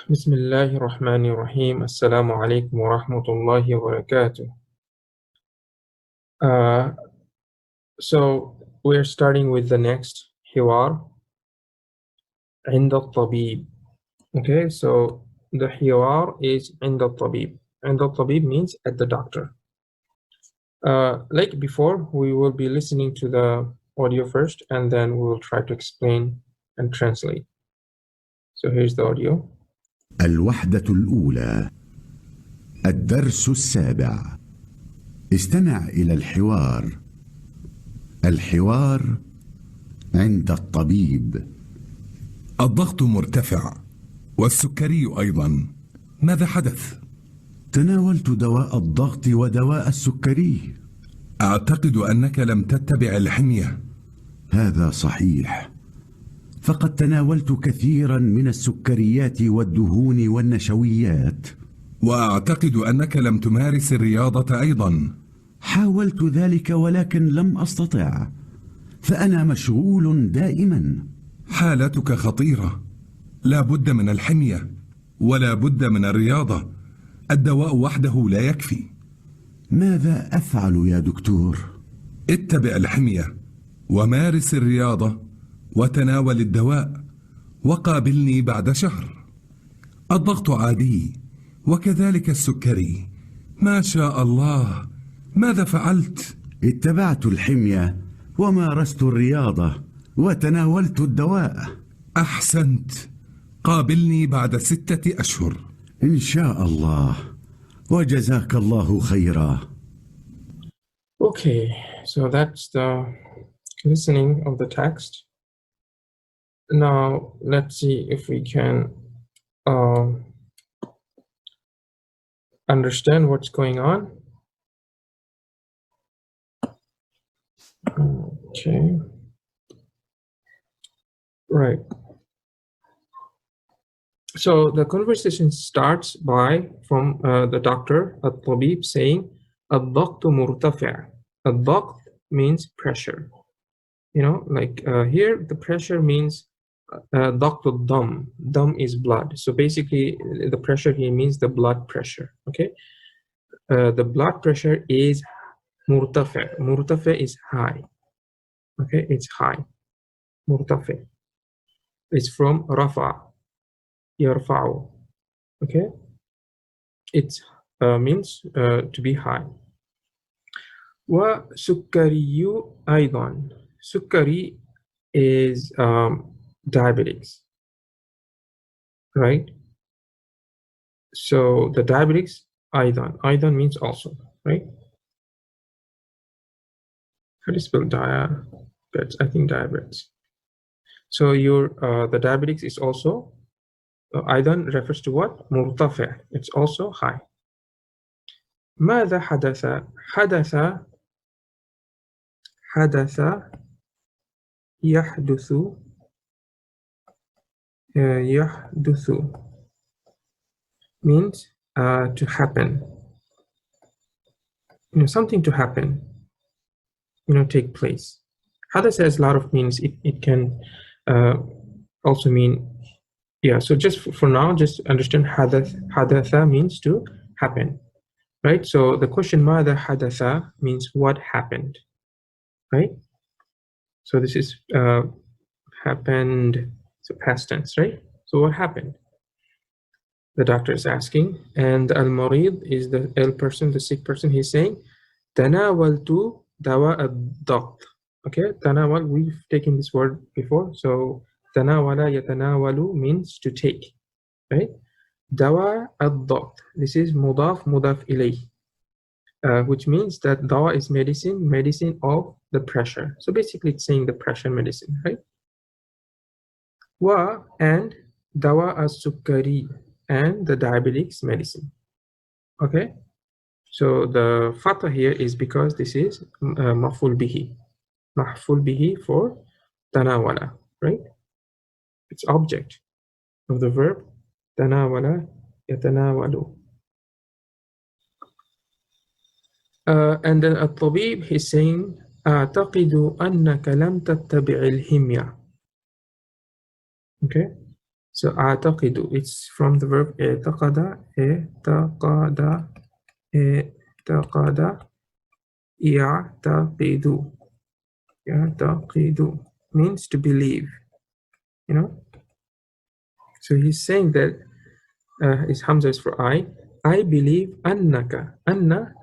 بسم الله الرحمن الرحيم. السلام عليكم ورحمة الله وبركاته. So we're starting with the next حوار عند الطبيب. Okay, so the حوار is عند الطبيب. عند الطبيب means at the doctor. Like before, we will be listening to the audio first and then we will try to explain and translate. So here's the audio. الوحدة الأولى. الدرس السابع. استمع إلى الحوار. الحوار عند الطبيب. الضغط مرتفع والسكري أيضا. ماذا حدث؟ تناولت دواء الضغط ودواء السكري. أعتقد أنك لم تتبع الحمية. هذا صحيح، فقد تناولت كثيرا من السكريات والدهون والنشويات. وأعتقد أنك لم تمارس الرياضة أيضا. حاولت ذلك ولكن لم أستطع، فأنا مشغول دائما. حالتك خطيرة، لا بد من الحمية ولا بد من الرياضة. الدواء وحده لا يكفي. ماذا أفعل يا دكتور؟ اتبع الحمية ومارس الرياضة وتناول الدواء وقابلني بعد شهر. الضغط عادي وكذلك السكري. ما شاء الله. ماذا فعلت؟ اتبعت الحمية ومارست الرياضة وتناولت الدواء. أحسنت. قابلني بعد 6 أشهر إن شاء الله، وجزاك الله خيرا. Okay, so that's the listening of the text. Now let's see if we can understand what's going on. Okay, right. So the conversation starts from the doctor, الطبيب, saying الضغط مرتفع. الضغط means pressure. You know, like here the pressure means ضغط الدم. Dam is blood. So basically the pressure here means the blood pressure. Okay, the blood pressure is مرتفع. مرتفع is high. Okay, it's high. مرتفع. It's from رفع. يرفع. Okay, it means to be high. وسكري أيضا. سكري is diabetics, right? So the diabetics أيضا. أيضا means also, right? How do you spell diabetes? I think diabetes. So the diabetics is also أيضا refers to what? مرتفع. It's also high. ماذا حدث؟ حدث يحدث يحدث means to happen. You know, something to happen. You know, take place. حدث has a lot of meanings. It can also mean, yeah. So just for now, just understand حدث means to happen, right? So the question ماذا حدث means what happened, right? So this is happened, so past tense, right? So what happened? The doctor is asking, and al-marid is the ill person, the sick person. He's saying تناولت دواء الضغط. Okay, تناول, we've taken this word before. So تناول يتناول means to take, right? دواء الضغط, this is مضاف إليه, which means that dawa is medicine of the pressure. So basically it's saying the pressure medicine, right? Wa and dawa as-sukkari, and the diabetics medicine. Okay, so the fatha here is because this is maf'ul bihi for tanawala, right? It's object of the verb tanawala yatanawalu. And then الطبيب he's saying أعتقد أنك لم تتبع الحمية. Okay, So أعتقد, it's from the verb اعتقد. اعتقد اعتقد يعتقد. يعتقد means to believe, you know. So he's saying that his Hamza is for I believe أنك. Anna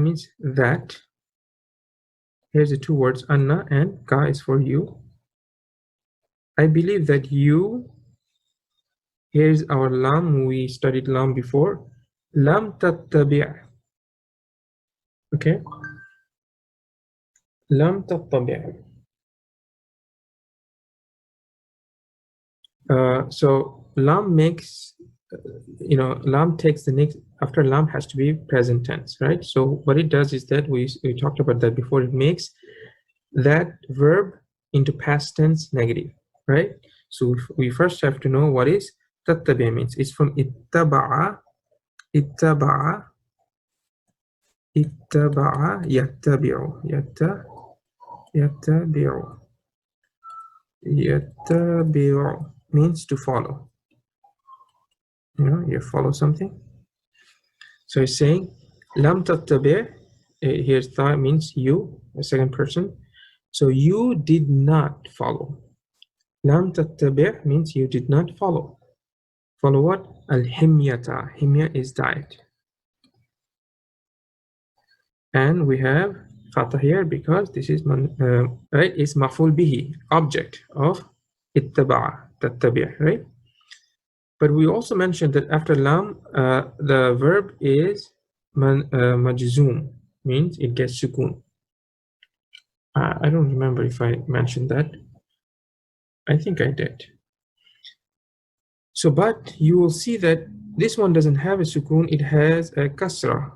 means that. Here's the two words Anna, and Ka is for you. I believe that you. Here's our lam. We studied lam before. Lam tattabi'. Okay. Lam tattabi'. So lam makes, lam takes the next, after lam has to be present tense, right? So what it does is that we talked about that before. It makes that verb into past tense negative, right? So we first have to know what is tattabi' means. It's from ittaba'a, ittaba'a, ittaba'a, yattabi'u, yattabi'u, yattabi'u means to follow. You follow something. So it's saying lam tattabi', here's ta means you, a second person. So you did not follow. Lam tattabi' means you did not follow. Follow what? Al-himyata. Himya is diet. And we have fatha here because this is right, is maf'ul bihi, object of ittaba'a, tattabi', right? But we also mentioned that after lam, the verb is majzoom, means it gets sukun. I don't remember if I mentioned that. I think I did. So, but you will see that this one doesn't have a sukun, it has a kasra.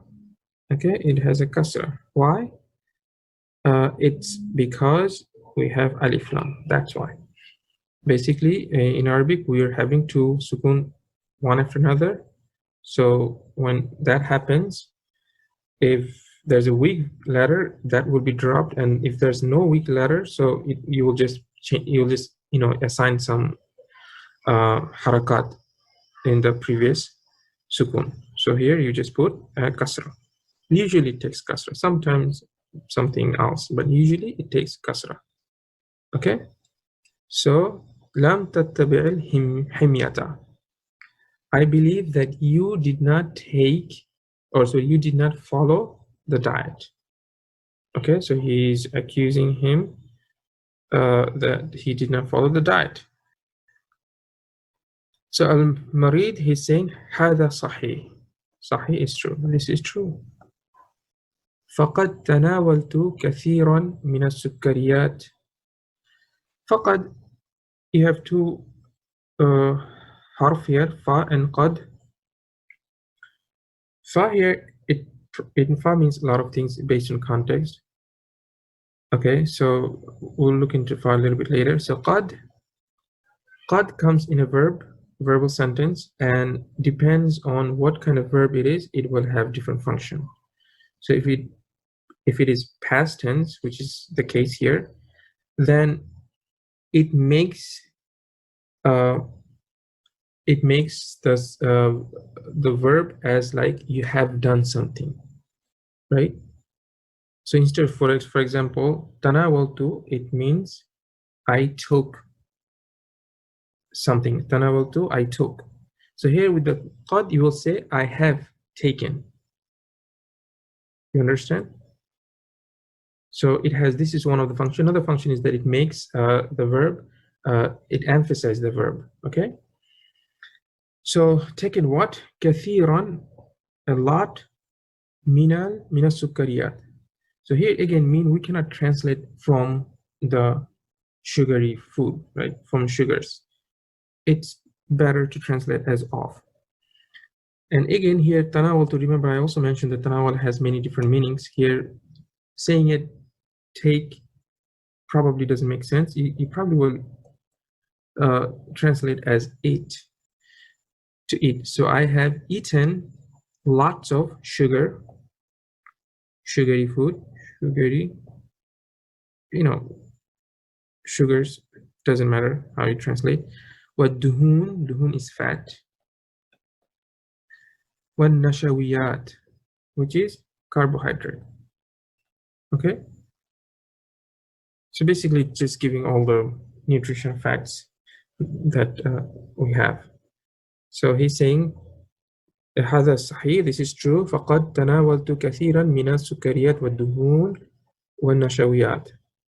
Okay, it has a kasra. Why? It's because we have alif lam, that's why. Basically, in Arabic, we are having two sukun one after another. So when that happens, if there's a weak letter, that will be dropped, and if there's no weak letter, so you will just assign some harakat in the previous sukun. So here you just put a kasra. Usually it takes kasra, sometimes something else, but usually it takes kasra. Okay, so lam tattabi'il himyata. I believe that you did not take, or so you did not follow the diet. Okay, so he's accusing him that he did not follow the diet. So al-Marid, he's saying هذا صحيح. صحيح is true. This is true. فقد تناولت كثيرا من السكريات. فقد, you have two harf here, fa and qad. Fa here, fa means a lot of things based on context. Okay, so we'll look into fa a little bit later. So qad comes in a verbal sentence, and depends on what kind of verb it is, it will have different function. So if it is past tense, which is the case here, then it makes the verb as like you have done something, right? So instead of, for example, tanawaltu, it means I took something. Tanawaltu, I took. So here with the qad, you will say I have taken. You understand? So it has, this is one of the function. Another function is that it makes the verb, it emphasizes the verb. Okay. So taken what? Kathiran, a lot. Mina sukkariyat. So here again, we cannot translate from the sugary food, right? From sugars. It's better to translate as of. And again here, tanawal, to remember, I also mentioned that tanawal has many different meanings. Here, saying it take probably doesn't make sense. You probably will translate as eat, to eat. So I have eaten lots of sugary food, sugars, doesn't matter how you translate. والدهون, duhun is fat. والنشويات, which is carbohydrate. Okay, so basically just giving all the nutrition facts that we have. So he's saying هذا صحيح, this is true. فقد تناولت كثيرا من السكريات والدهون والنشويات.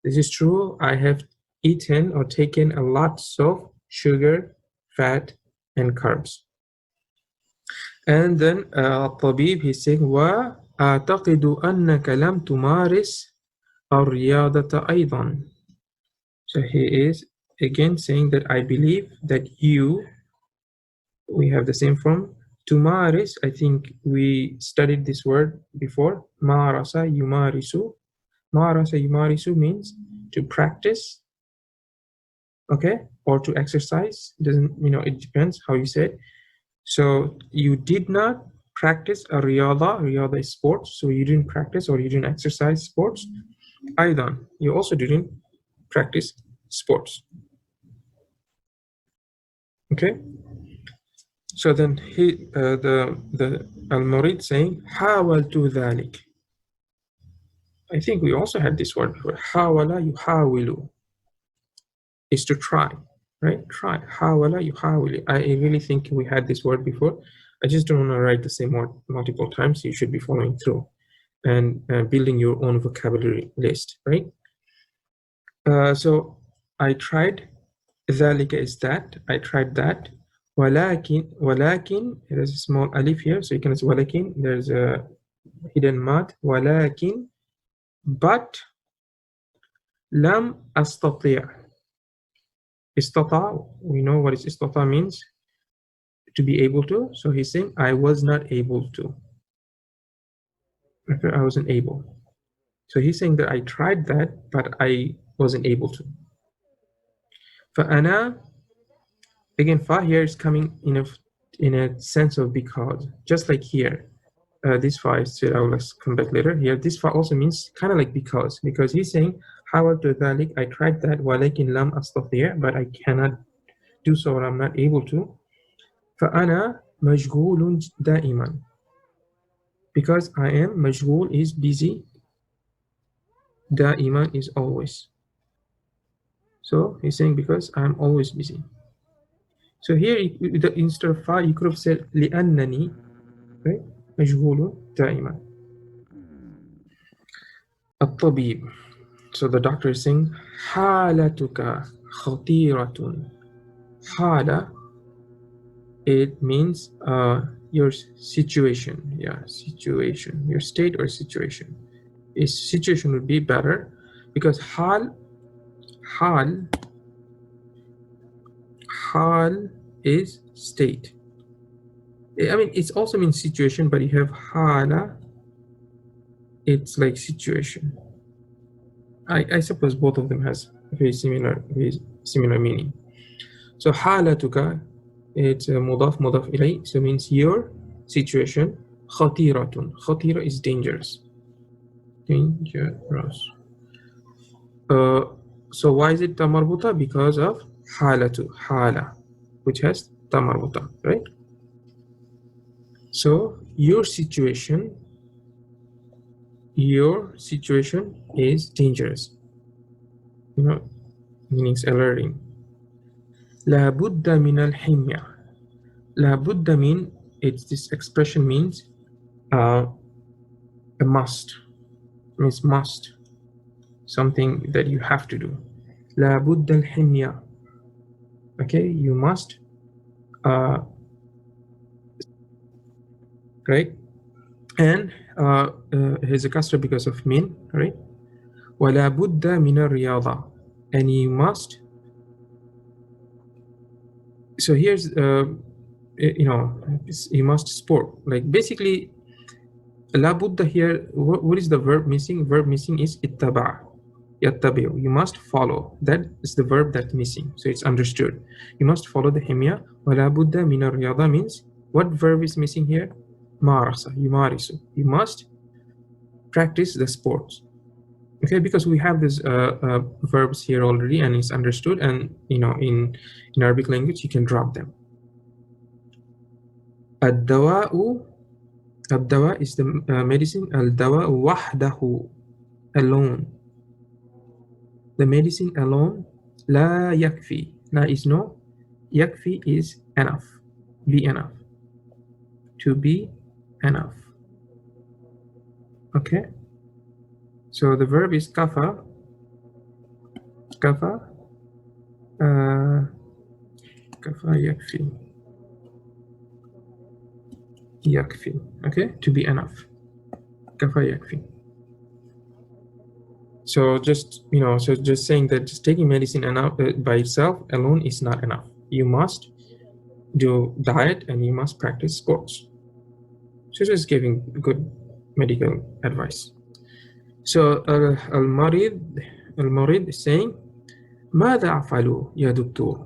This is true. I have eaten or taken a lot of sugar, fat, and carbs. And then الطبيب he's saying وأعتقد أنك لم تمارس الرياضة أيضا. So he is again saying that I believe that you, we have the same form. تمارس, I think we studied this word before. مارس يمارس. مارس يمارس means to practice, okay, or to exercise. It doesn't, it depends how you say it. So you did not practice a riyada. Riyada is sports. So you didn't practice or you didn't exercise sports. Aidan, you also didn't practice sports. Okay. So then the al-murid saying حاولت ذلك. I think we also had this word before. حاول يحاول is to try, right? Try. حاول يحاول. I really think we had this word before. I just don't want to write the same word multiple times. You should be following through and building your own vocabulary list, right? So I tried. ذلك is that. I tried that. ولكن there's a small alif here, so you can say ولكن. There's a hidden mad. ولكن, but لم أستطيع. استطاع, we know what is استطاع means, to be able to. So he's saying I was not able to. Okay, I wasn't able. So he's saying that I tried that, but I wasn't able to. فأنا, again, fa here is coming in a sense of because, just like here. This fa is, I will come back later. Here, this fa also means kind of like because he's saying حاولت ذلك, I tried that, ولكن لم أستطيع, but I cannot do so, or I'm not able to. فأنا مشغول دائما, because I am, مشغول is busy, دائما is always. So he's saying because I'm always busy. So here, instead of fa, you could have said لأنني, right? مشغول دائما. الطبيب. So the doctor is saying حالتك خطيرة. حالة, it means your situation. Yeah, situation. Your state or situation. Its situation would be better because حال is state. I mean, it also means situation, but you have hala, it's like situation. I suppose both of them has very similar meaning. So halatuka, it's mudaf ilay, so means your situation. Khatiratun, khatira is dangerous. Dangerous. So why is it tamarbuta? Because of halatu, hala, which has tamarbuta, right? So your situation is dangerous. Meanings alerting. La budda min al himya. La budda mean, it's this expression means a must. It means must. Something that you have to do. La budda al himya. Okay, you must. Right? And here's a kasra because of min, right? وَلَا بُدَّ مِنَ الرِّيَاضَةِ, and you must. So here's, you must sport. Like basically, la budda here, what is the verb missing? Verb missing is ittaba, yattabi'u. You must follow. That is the verb that's missing. So it's understood. You must follow the himya. وَلَا بُدَّ مِنَ الرِّيَاضَةِ means, what verb is missing here? Marasa, yumarisu. You must practice the sports. Okay, because we have these verbs here already and it's understood, and in Arabic language you can drop them. الدواء is the medicine. الدواء وحده, alone. The medicine alone. لا يكفي. لا is no. يكفي is enough. Be enough. To be enough. Okay. So the verb is kafa. Kafa. Kafa yakfi. Yakfi. Okay. To be enough. Kafa yakfi. So just saying that just taking medicine enough by itself alone is not enough. You must do diet and you must practice sports. So just giving good medical advice. So al-marid is saying ماذا أفعل يا دكتور.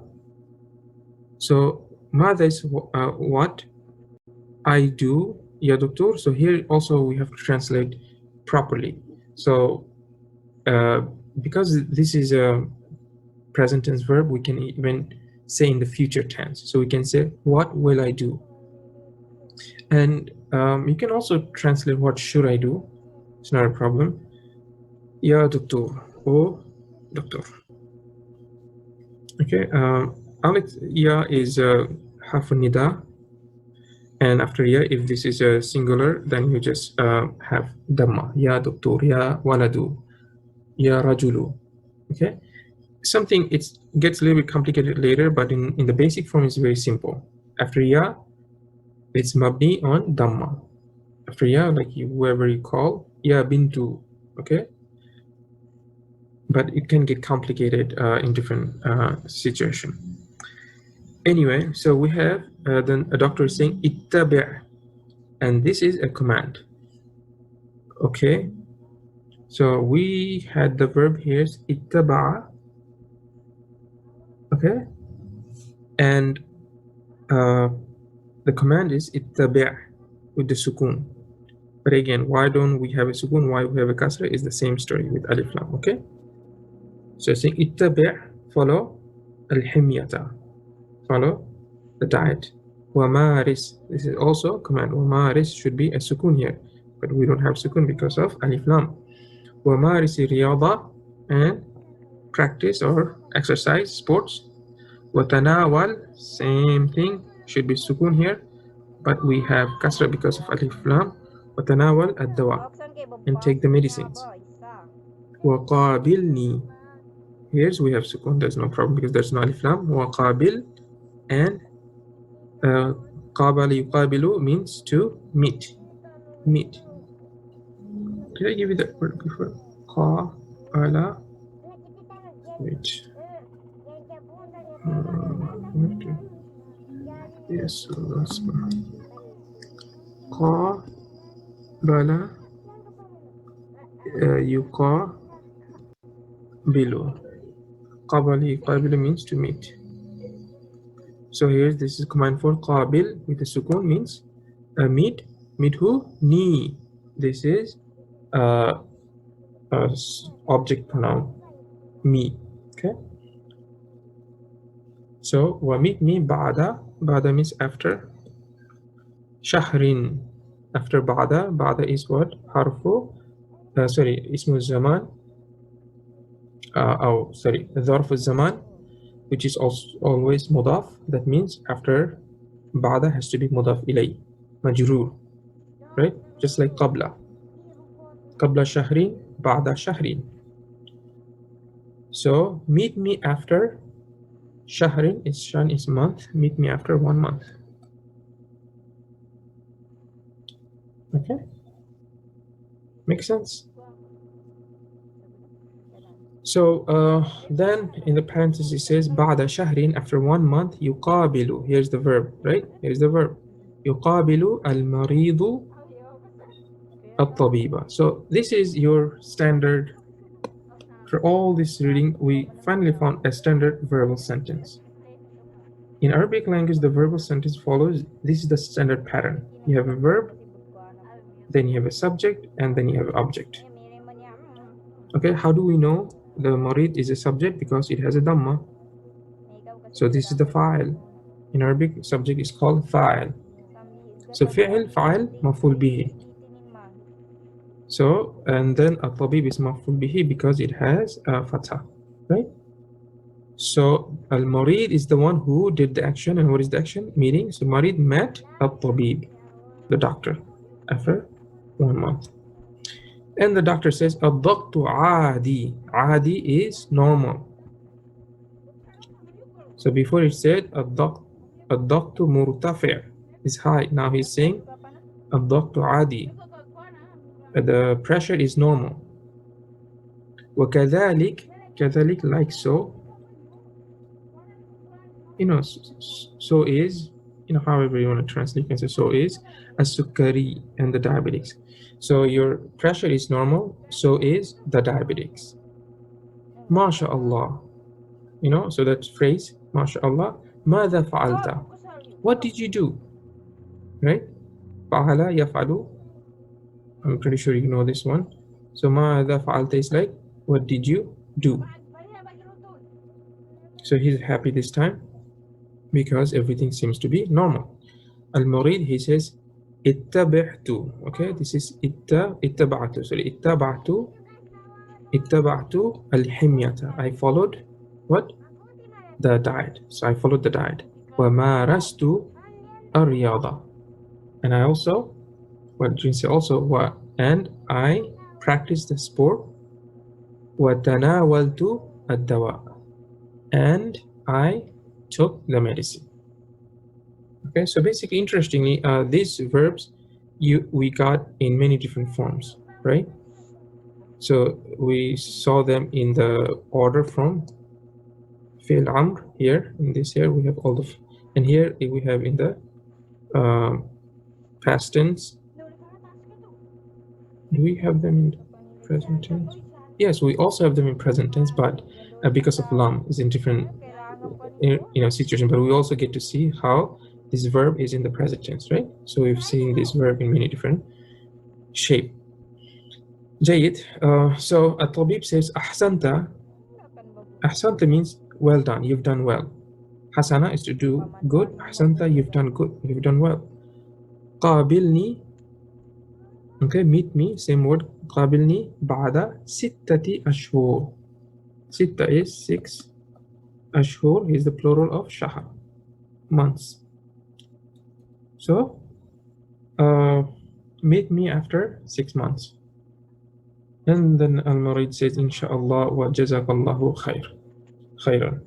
So ماذا is what I do يا دكتور. So here also we have to translate properly. So because this is a present tense verb, we can even say in the future tense. So we can say what will I do, and you can also translate what should I do. It's not a problem. Ya doctor. Oh, doctor. Okay. Alex, ya is half a nida, and after ya, if this is a singular, then you just have dhamma. Ya doctor. Ya waladu. Ya rajulu. Okay. Something it gets a little bit complicated later, but in the basic form it's very simple. After ya, it's mabni on dhamma. After ya, like whoever you call, ya bintu. Okay. But it can get complicated in different situation. Anyway, so we have then a doctor is saying ittabi', and this is a command. Okay, so we had the verb here is ittaba'a. Okay, and the command is ittabi' with the sukun. But again, why don't we have a sukun? Why we have a kasra is the same story with alif lam. Okay. So saying ittabi', follow al-himyata, follow the diet. Wamaris, this is also a command. Wamaris should be a sukun here, but we don't have sukun because of alif lam. Wamaris riyada, and practice or exercise, sports. Watanawal, same thing, should be sukun here, but we have kasra because of alif lam. Watanawal ad-dawa, and take the medicines. Waqabilni, here's we have sukun, there's no problem because there's no alif lam. Waqabil, and qabala yuqabilu means to meet. Meet. Did I give you that word before? Qabala. Wait. Yes, qabala yuqabilu. Qabala yuqabilu means to meet. So here this is command for qabil with the sukun means meet. Meet who? Ni. This is object pronoun me. Okay. So wa meet me ba'da. Ba'da means after. Shahrin, after ba'da. Ba'da is what? Harfu. Ismu zaman. Dharf al-zaman, which is also always mudaf. That means after ba'da has to be mudaf ilay, majroor, right? Just like qabla. Qabla shahrin, ba'da shahrin. So meet me after shahrin is month. Meet me after 1 month. Okay, makes sense. So then in the parenthesis it says ba'da shahrin, after 1 month, yuqabilu. Here's the verb, right? Here's the verb. Yuqabilu al-maridu al-tabiba. So this is your standard. For all this reading, we finally found a standard verbal sentence. In Arabic language, the verbal sentence follows. This is the standard pattern. You have a verb, then you have a subject, and then you have an object. Okay, how do we know the marid is a subject? Because it has a dhamma. So this is the fa'il. In Arabic, subject is called fa'il. So fi'il, fa'il, maf'ul bihi. So, and then at-tabib is maf'ul bihi because it has a fatha, right? So al-marid is the one who did the action. And what is the action? Meeting. So marid met at-tabib, the doctor, after 1 month. And the doctor says, ad-daqtu aadi. Aadi is normal. So before it said, ad-daqtu murtafi' is high. Now he's saying, ad-daqtu aadi. The pressure is normal. وَكَذَلِكَ, كَذَلِكَ, like so. You know, so is, you know, however you want to translate, you can say so is as-sukkari and the diabetics. So your pressure is normal, so is the diabetics. MashaAllah. You know, so that phrase, MashaAllah, ماذا فعلت? What did you do? Right? فعل يفعل. I'm pretty sure you know this one. So ماذا فعلت is like, what did you do? So he's happy this time because everything seems to be normal. Al-Murid, he says, ittaba'tu. Okay, this is ittaba'tu. Sorry, ittaba'tu al-himyata. I followed what? The diet. So I followed the diet. Wa marastu ar-riyada. And I also, what do you say also? And I practiced the sport. Wa tanawaltu ad-dawa. And I took the medicine. Okay, so basically, interestingly, these verbs we got in many different forms, right? So we saw them in the order from fi'l amr here. In this here we have all the, and here we have in the past tense. Do we have them in present tense? Yes, we also have them in present tense, but because of lam is in different situation. But we also get to see how this verb is in the present tense, right? So we've seen this verb in many different shape. Jayid. So at-tabib says ahsanta. Ahsanta means well done. You've done well. Hasana is to do good. Ahsanta, you've done good. You've done well. Qabilni. Okay, meet me. Same word. Qabilni ba'da sittati ashhur. Sitta is 6. Ashhur is the plural of shahr, months. So, meet me after 6 months. And then Al-Murid says, Insha'Allah wa jazakallahu khairan.